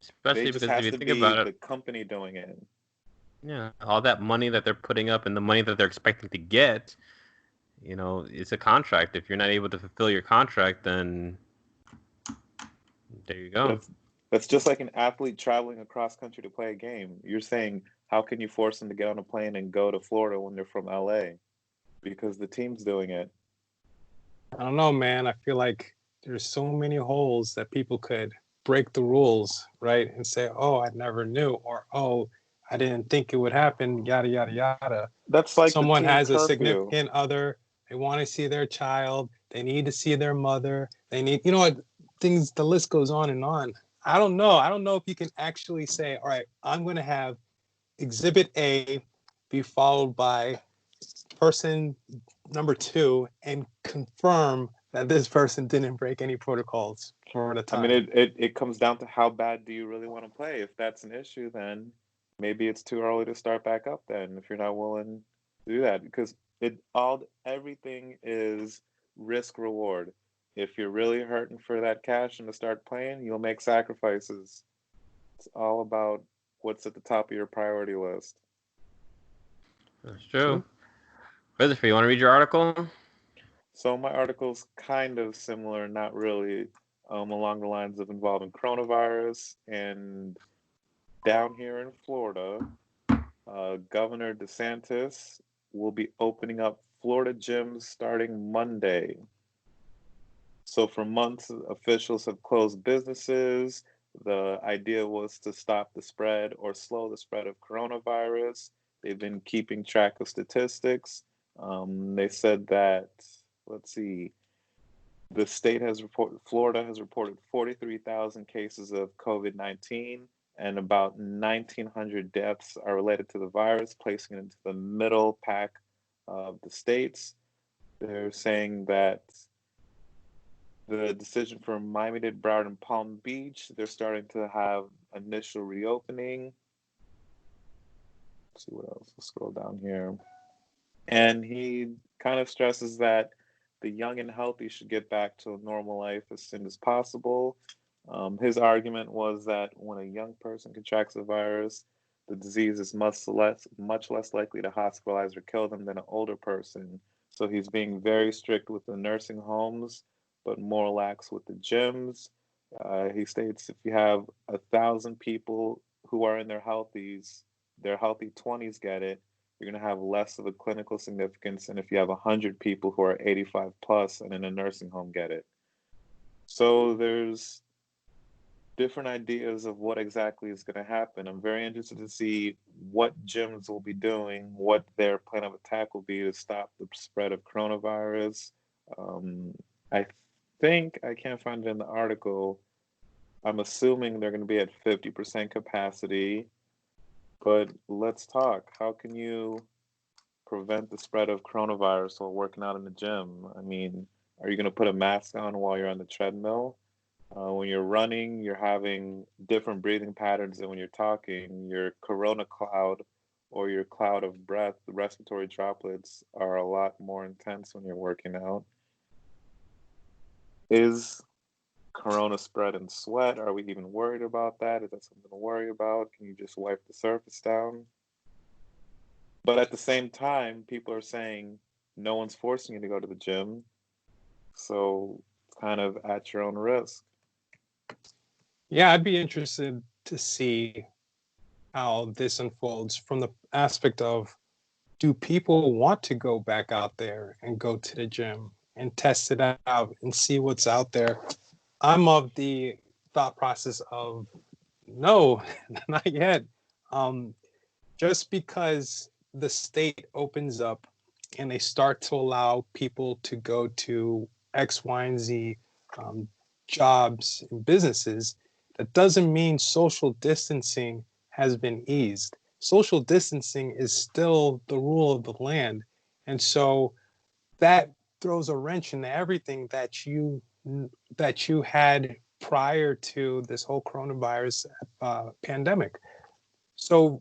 They Especially just because if has you to think be about it, the company doing it. yeah, all that money that they're putting up and the money that they're expecting to get, it's a contract. If you're not able to fulfill your contract, then there you go. That's just like an athlete traveling across country to play a game. You're saying how can you force them to get on a plane and go to Florida when they're from LA because the team's doing it? I don't know, man. I feel like there's so many holes that people could break the rules, right? And say, oh, I never knew, or oh, I didn't think it would happen, yada, yada, yada. That's like the Someone team has a curfew. significant other, they want to see their child, they need to see their mother, they need, what, things, the list goes on and on. I don't know. I don't know if you can actually say, all right, I'm going to have exhibit A be followed by person number two and confirm that this person didn't break any protocols for the I mean, time. it comes down to how bad do you really want to play. If that's an issue, then maybe it's too early to start back up. Then if you're not willing to do that, because everything is risk reward. If you're really hurting for that cash and to start playing, you'll make sacrifices. It's all about what's at the top of your priority list. That's true. True. Christopher, you want to read your article? So my article's kind of similar, not really, along the lines of involving coronavirus. And down here in Florida, Governor DeSantis will be opening up Florida gyms starting Monday. So for months, officials have closed businesses. The idea was to stop the spread or slow the spread of coronavirus. They've been keeping track of statistics. They said that, let's see, Florida has reported 43,000 cases of COVID-19 and about 1,900 deaths are related to the virus, placing it into the middle pack of the states. They're saying that the decision for Miami-Dade, Broward, and Palm Beach, they're starting to have initial reopening. Let's see what else. Let's scroll down here. And he kind of stresses that the young and healthy should get back to a normal life as soon as possible. His argument was that when a young person contracts the virus, the disease is much less likely to hospitalize or kill them than an older person. So he's being very strict with the nursing homes, but more lax with the gyms. He states if you have 1,000 people who are in their healthy 20s get it, you're going to have less of a clinical significance than if you have 100 people who are 85 plus and in a nursing home get it. So there's different ideas of what exactly is going to happen. I'm very interested to see what gyms will be doing, what their plan of attack will be to stop the spread of coronavirus. I think, I can't find it in the article, I'm assuming they're going to be at 50% capacity. But let's talk. How can you prevent the spread of coronavirus while working out in the gym? I mean, are you going to put a mask on while you're on the treadmill? When you're running, you're having different breathing patterns than when you're talking. Your corona cloud or your cloud of breath, the respiratory droplets, are a lot more intense when you're working out. Is Corona spread and sweat. Are we even worried about that? Is that something to worry about? Can you just wipe the surface down? But at the same time, people are saying no one's forcing you to go to the gym. So it's kind of at your own risk. Yeah, I'd be interested to see how this unfolds from the aspect of, do people want to go back out there and go to the gym and test it out and see what's out there? I'm of the thought process of no, not yet. Um, just because the state opens up and they start to allow people to go to X, Y, and Z um, jobs and businesses, that doesn't mean social distancing has been eased. Social distancing is still the rule of the land. And so that throws a wrench into everything that you had prior to this whole coronavirus pandemic. So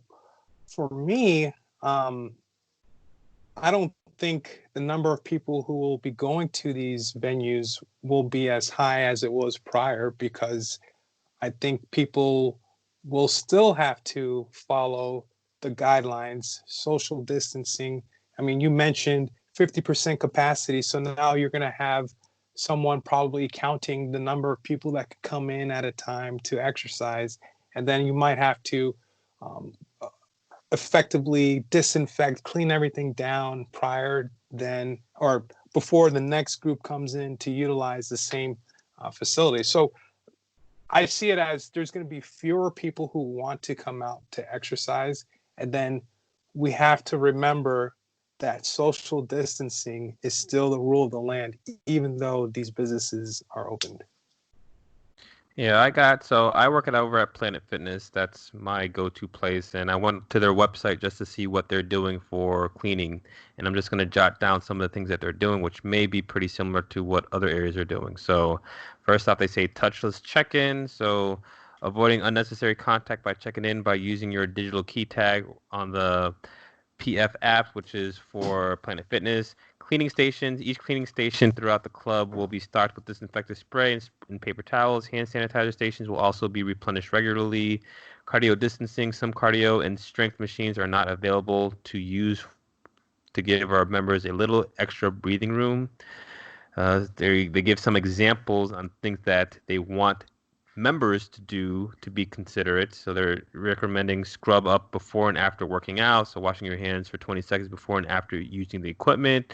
for me, I don't think the number of people who will be going to these venues will be as high as it was prior, because I think people will still have to follow the guidelines, social distancing. I mean, you mentioned 50% capacity. So now you're going to have someone probably counting the number of people that could come in at a time to exercise. And then you might have to um, effectively disinfect, clean everything down prior then or before the next group comes in to utilize the same facility. So I see it as there's going to be fewer people who want to come out to exercise. And then we have to remember that social distancing is still the rule of the land, even though these businesses are opened. Yeah, so I work it over at Planet Fitness. That's my go-to place, and I went to their website just to see what they're doing for cleaning. And I'm just going to jot down some of the things that they're doing, which may be pretty similar to what other areas are doing. So, first off, they say touchless check-in. So, avoiding unnecessary contact by checking in by using your digital key tag on the PF app, which is for Planet Fitness. Cleaning stations. Each cleaning station throughout the club will be stocked with disinfectant spray and paper towels. Hand sanitizer stations will also be replenished regularly. Cardio distancing. Some cardio and strength machines are not available to use to give our members a little extra breathing room. They give some examples on things that they want members to do to be considerate. So they're recommending scrub up before and after working out. So washing your hands for 20 seconds before and after using the equipment.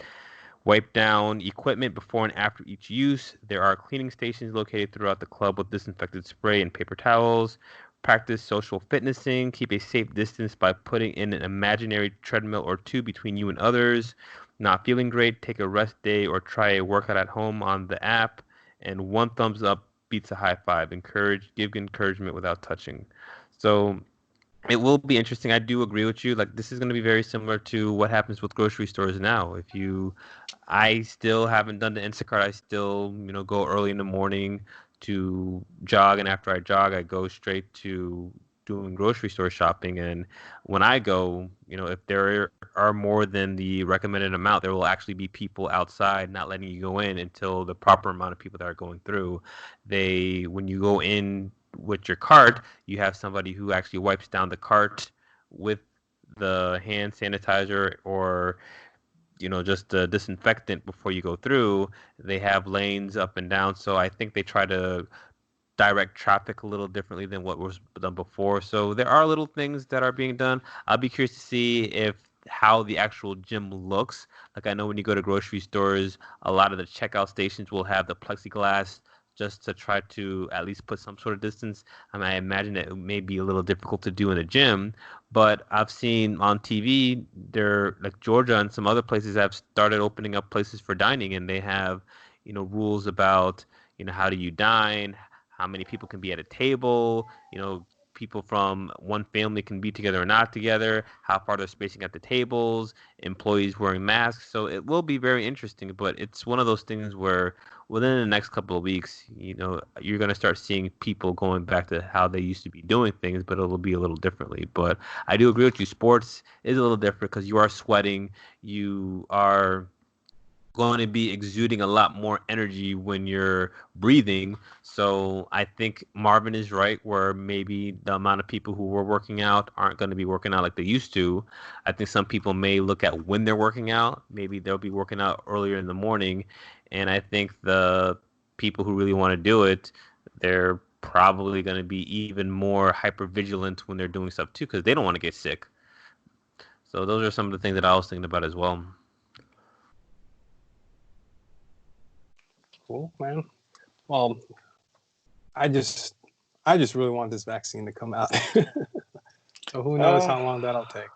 Wipe down equipment before and after each use. There are cleaning stations located throughout the club with disinfected spray and paper towels. Practice social fitnessing. Keep a safe distance by putting in an imaginary treadmill or two between you and others. Not feeling great? Take a rest day or try a workout at home on the app. And one thumbs up beats a high five. Give encouragement without touching. So it will be interesting. I do agree with you. Like, this is going to be very similar to what happens with grocery stores now. I still haven't done the Instacart. I still, go early in the morning to jog, and after I jog, I go straight to doing grocery store shopping. And when I go, if there are more than the recommended amount, there will actually be people outside not letting you go in until the proper amount of people that are going through. When you go in with your cart, you have somebody who actually wipes down the cart with the hand sanitizer or just the disinfectant before you go through. They have lanes up and down, so I think they try to direct traffic a little differently than what was done before. So there are little things that are being done. I'll be curious to see if how the actual gym looks. Like, I know when you go to grocery stores, a lot of the checkout stations will have the plexiglass just to try to at least put some sort of distance. I mean, I imagine it may be a little difficult to do in a gym, but I've seen on TV there, like Georgia and some other places have started opening up places for dining, and they have, rules about, how do you dine, how many people can be at a table, people from one family can be together or not together, how far they're spacing at the tables, employees wearing masks. So it will be very interesting, but it's one of those things where within the next couple of weeks, you're going to start seeing people going back to how they used to be doing things, but it'll be a little differently. But I do agree with you. Sports is a little different because you are sweating. You are going to be exuding a lot more energy when you're breathing. So I think Marvin is right where maybe the amount of people who were working out aren't going to be working out like they used to. I think some people may look at when they're working out. Maybe they'll be working out earlier in the morning. And I think the people who really want to do it, they're probably going to be even more hyper vigilant when they're doing stuff too because they don't want to get sick. So those are some of the things that I was thinking about as well. Cool, man. Well, I just I just really want this vaccine to come out. So who knows Uh, how long that'll take.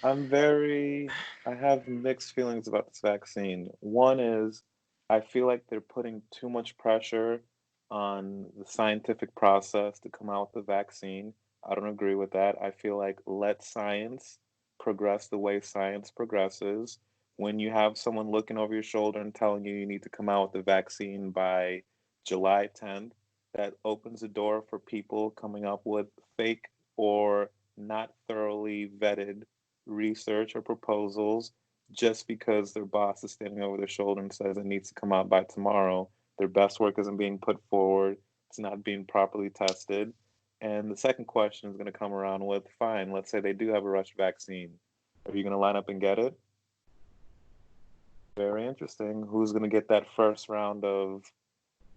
I have mixed feelings about this vaccine. One is I feel like they're putting too much pressure on the scientific process to come out with the vaccine. I don't agree with that. I feel like let science progress the way science progresses. When you have someone looking over your shoulder and telling you you need to come out with the vaccine by July 10th, that opens the door for people coming up with fake or not thoroughly vetted research or proposals just because their boss is standing over their shoulder and says it needs to come out by tomorrow. Their best work isn't being put forward, it's not being properly tested. And the second question is going to come around with fine, let's say they do have a rush vaccine. Are you going to line up and get it? Very interesting. Who's going to get that first round of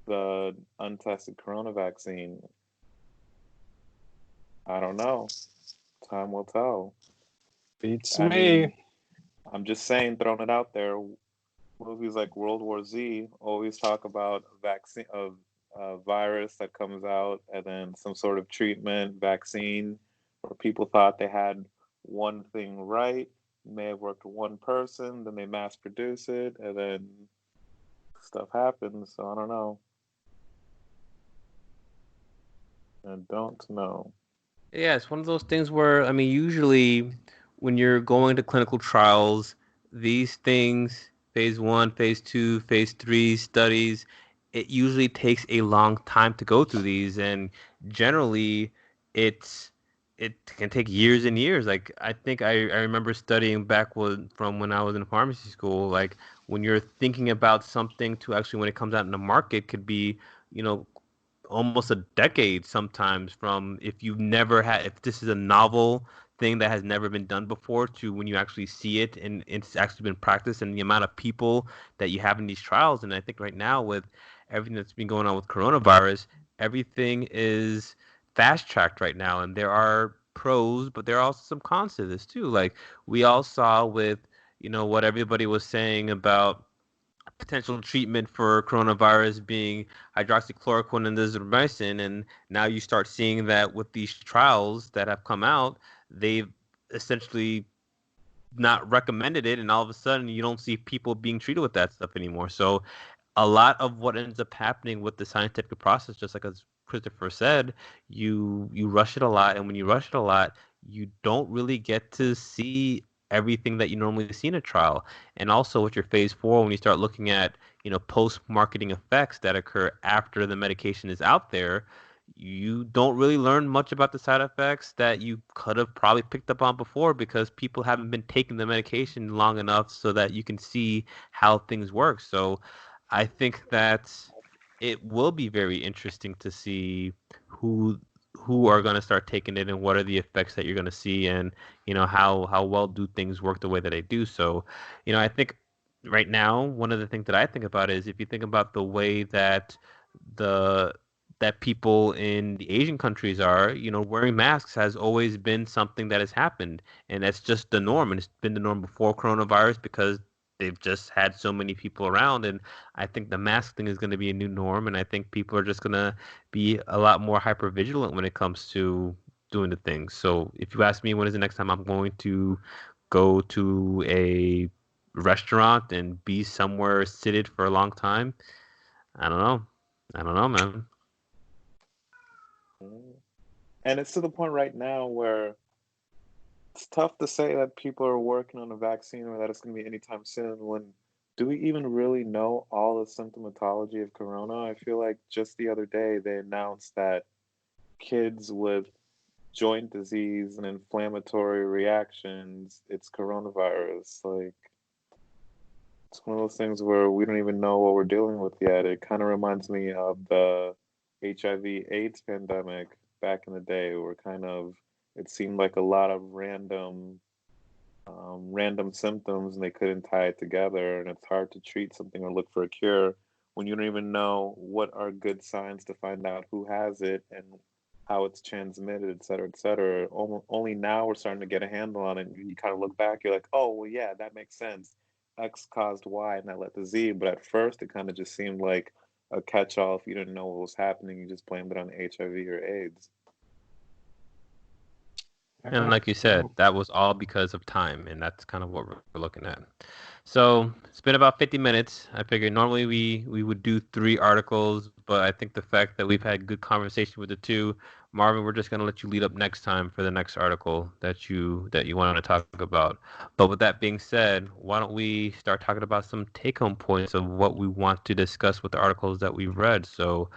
the untested corona vaccine? I don't know. Time will tell. Beats I mean, me. I'm just saying, throwing it out there. Movies like World War Z always talk about a vaccine of a virus that comes out, and then some sort of treatment vaccine, where people thought they had one thing right, may have worked with one person, then they mass produce it, and then stuff happens. So I don't know. I don't know. Yeah, it's one of those things where, I mean, usually when you're going to clinical trials, these things, phase one, phase two, phase three studies, it usually takes a long time to go through these. And generally, it's, it can take years and years. Like, I think I remember studying back from when I was in pharmacy school, like, when you're thinking about something to actually, when it comes out in the market, could be, you know, almost a decade sometimes from if you've never had if this is a novel thing that has never been done before to when you actually see it and it's actually been practiced and the amount of people that you have in these trials. And I think right now with everything that's been going on with coronavirus, everything is fast tracked right now and there are pros but there are also some cons to this too. Like we all saw with what everybody was saying about potential treatment for coronavirus being hydroxychloroquine and azithromycin, and now you start seeing that with these trials that have come out, they've essentially not recommended it, and all of a sudden you don't see people being treated with that stuff anymore. So a lot of what ends up happening with the scientific process, just like as Christopher said, you rush it a lot, and when you rush it a lot, you don't really get to see everything that you normally see in a trial. And also with your phase four, when you start looking at post-marketing effects that occur after the medication is out there, you don't really learn much about the side effects that you could have probably picked up on before because people haven't been taking the medication long enough so that you can see how things work. So I think that it will be very interesting to see who who are going to start taking it and what are the effects that you're going to see and how well do things work the way that they do. So I think right now one of the things that I think about is if you think about the way the that people in the Asian countries are, wearing masks has always been something that has happened, and that's just the norm, and it's been the norm before coronavirus because they've just had so many people around. And I think the mask thing is going to be a new norm, and I think people are just going to be a lot more hyper vigilant when it comes to doing the things. So if you ask me when is the next time I'm going to go to a restaurant and be somewhere seated for a long time, I don't know. I don't know, man. And it's to the point right now where it's tough to say that people are working on a vaccine or that it's going to be anytime soon when do we even really know all the symptomatology of corona? I feel like just the other day they announced that kids with joint disease and inflammatory reactions, it's coronavirus. Like, It's one of those things where we don't even know what we're dealing with yet. It kind of reminds me of the HIV/AIDS pandemic back in the day, where it seemed like a lot of random symptoms, and they couldn't tie it together. And it's hard to treat something or look for a cure when you don't even know what are good signs to find out who has it and how it's transmitted, et cetera, et cetera. Only now we're starting to get a handle on it. And you kind of look back, you're like, oh, well, yeah, that makes sense. X caused Y, and that led to Z. But at first, it kind of just seemed like a catch-all. If you didn't know what was happening, you just blamed it on HIV or AIDS. And like you said, that was all because of time, and that's kind of what we're looking at. So it's been about 50 minutes. I figured normally we would do 3 articles, but I think the fact that we've had good conversation with the 2, Marvin, we're just gonna let you lead up next time for the next article that you want to talk about. But with that being said, why don't we start talking about some take-home points of what we want to discuss with the articles that we've read? So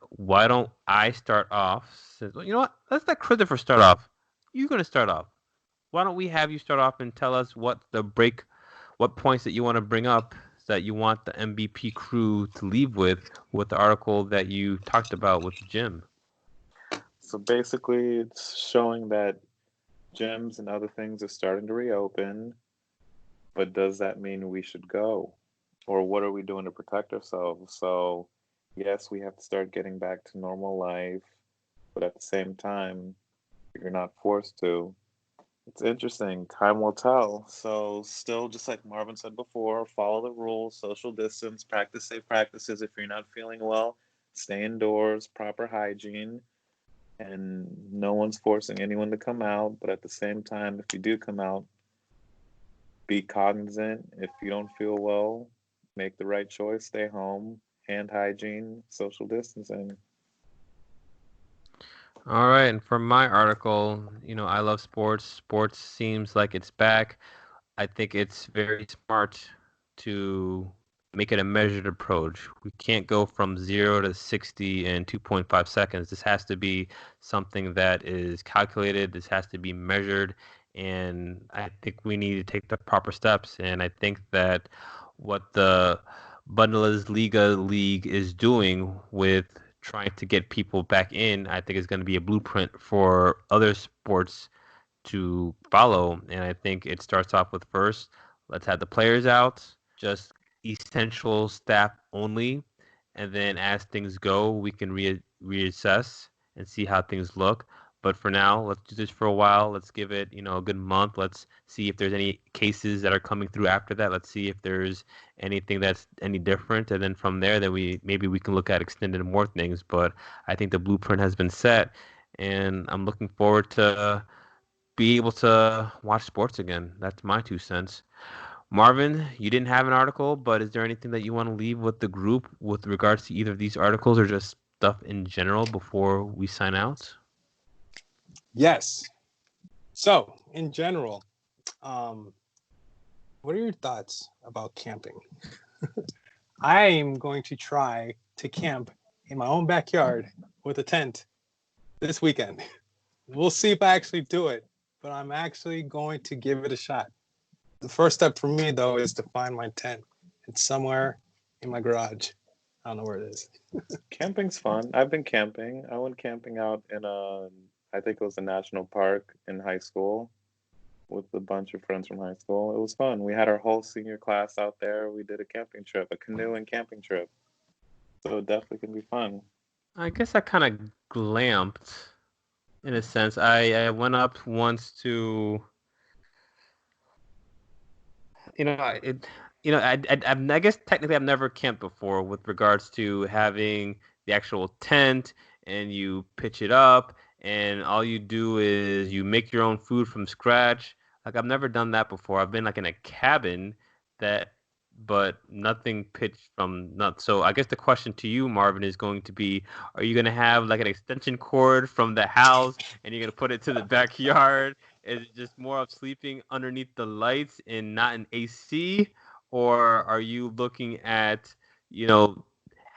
why don't I start off? Well, you know what? Let's let Christopher start off. You're going to start off. Why don't we have you start off and tell us what points that you want to bring up that you want the MBP crew to leave with the article that you talked about with Jim. So basically, it's showing that gyms and other things are starting to reopen, but does that mean we should go? Or what are we doing to protect ourselves? So, yes, we have to start getting back to normal life, but at the same time, you're not forced to. It's interesting. Time will tell. So, still, just like Marvin said before, follow the rules, social distance, practice safe practices. If you're not feeling well, stay indoors, proper hygiene, and no one's forcing anyone to come out. But at the same time, if you do come out, be cognizant. If you don't feel well, make the right choice, stay home, hand hygiene, social distancing. All right, and for my article, I love sports. Sports seems like it's back. I think it's very smart to make it a measured approach. We can't go from 0 to 60 in 2.5 seconds. This has to be something that is calculated. This has to be measured. And I think we need to take the proper steps. And I think that what the Bundesliga League is doing with trying to get people back in, I think is going to be a blueprint for other sports to follow. And I think it starts off with first, let's have the players out, just essential staff only. And then as things go, we can reassess and see how things look. But for now, let's do this for a while. Let's give it, a good month. Let's see if there's any cases that are coming through after that. Let's see if there's anything that's any different. And then from there, then maybe we can look at extending more things. But I think the blueprint has been set, and I'm looking forward to be able to watch sports again. That's my 2 cents. Marvin, you didn't have an article, but is there anything that you want to leave with the group with regards to either of these articles or just stuff in general before we sign out? Yes. So, in general, what are your thoughts about camping? I am going to try to camp in my own backyard with a tent this weekend. We'll see if I actually do it, but I'm actually going to give it a shot. The first step for me, though, is to find my tent. It's somewhere in my garage. I don't know where it is. Camping's fun. I've been camping. I went camping out I think it was a national park in high school with a bunch of friends from high school. It was fun. We had our whole senior class out there. We did a camping trip, a canoe and camping trip. So it definitely can be fun. I guess I kind of glamped in a sense. I went up once to, I guess technically I've never camped before with regards to having the actual tent and you pitch it up and all you do is you make your own food from scratch. Like I've never done that before. I've been like in a cabin but nothing pitched from nuts. So I guess the question to you, Marvin, is going to be, are you going to have like an extension cord from the house and you're going to put it to the backyard? Is it just more of sleeping underneath the lights and not an AC? Or are you looking at,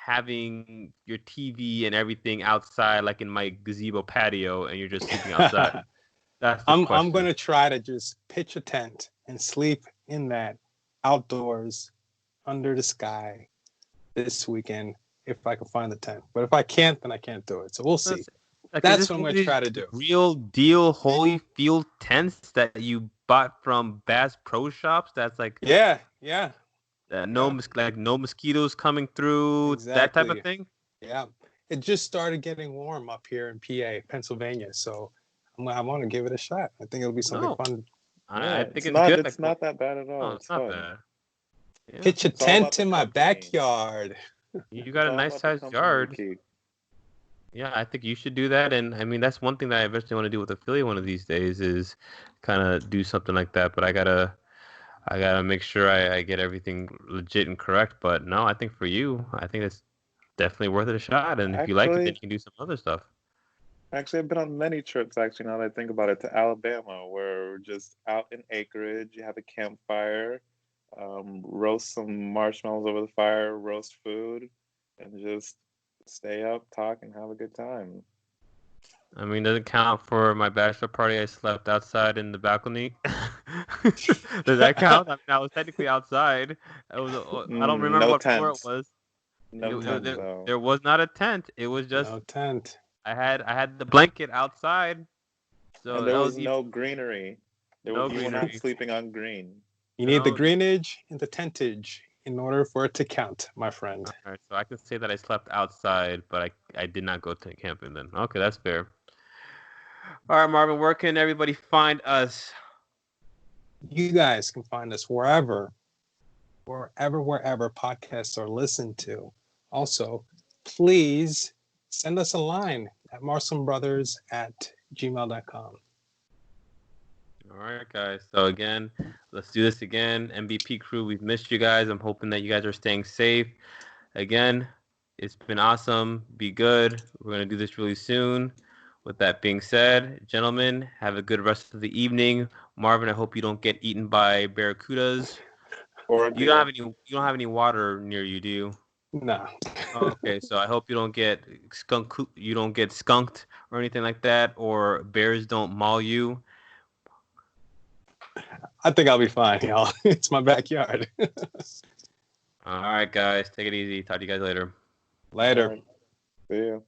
having your TV and everything outside, like in my gazebo patio, and you're just sleeping outside? That's the I'm going to try to just pitch a tent and sleep in that outdoors under the sky this weekend if I can find the tent. But if I can't, then I can't do it. So we'll see. Like, That's is this what I'm one going of to try these to do. real deal Holyfield tents that you bought from Bass Pro Shops? That's like Yeah. no no mosquitoes coming through, that type of Exactly. thing. Yeah. It just started getting warm up here in PA, Pennsylvania. So I want to give it a shot. I think it'll be something No, fun. I Yeah, think it's good. Like, it's not that bad at all. no, It's it's not fun. bad. Yeah, Pitch a It's all about tent the in my company. backyard. you It's got a all nice about the sized company you yard. keep. Yeah, I think you should do that. And I mean, that's one thing that I eventually want to do with affiliate one of these days is kind of do something like that. But I gotta make sure I get everything legit and correct. But no, I think for you, I think it's definitely worth it a shot. And if you like it, then Actually, you can do some other stuff. I've been on many trips. Actually, now that I think about it, to Alabama, where we're just out in acreage. You have a campfire, roast some marshmallows over the fire, roast food, and just stay up, talk, and have a good time. I mean, doesn't count for my bachelor party. I slept outside in the balcony. Does that count? I mean, I was technically outside. I don't remember No what floor it tent. was. No tent, Mm, though. There was not a tent. It was just no tent. I had the blanket outside. And So there that was was even no greenery. no You were not greenery. sleeping on green. You need the No. greenage and the tentage in order for it to count, my friend. All right, so I can say that I slept outside, but I did not go to camping then. Okay, that's fair. All right, Marvin, where can everybody find us? You guys can find us wherever podcasts are listened to. Also, please send us a line at marstonbrothers@gmail.com. All right, guys. So again, let's do this again. MBP crew, we've missed you guys. I'm hoping that you guys are staying safe. Again, it's been awesome. Be good. We're gonna do this really soon. With that being said, gentlemen, have a good rest of the evening. Marvin, I hope you don't get eaten by barracudas. Or a deer. You don't have any water near you, do you? No. Oh, okay, so I hope you don't get skunked or anything like that, or bears don't maul you. I think I'll be fine, y'all. It's my backyard. All right, guys, take it easy. Talk to you guys later. Later. All right. See ya.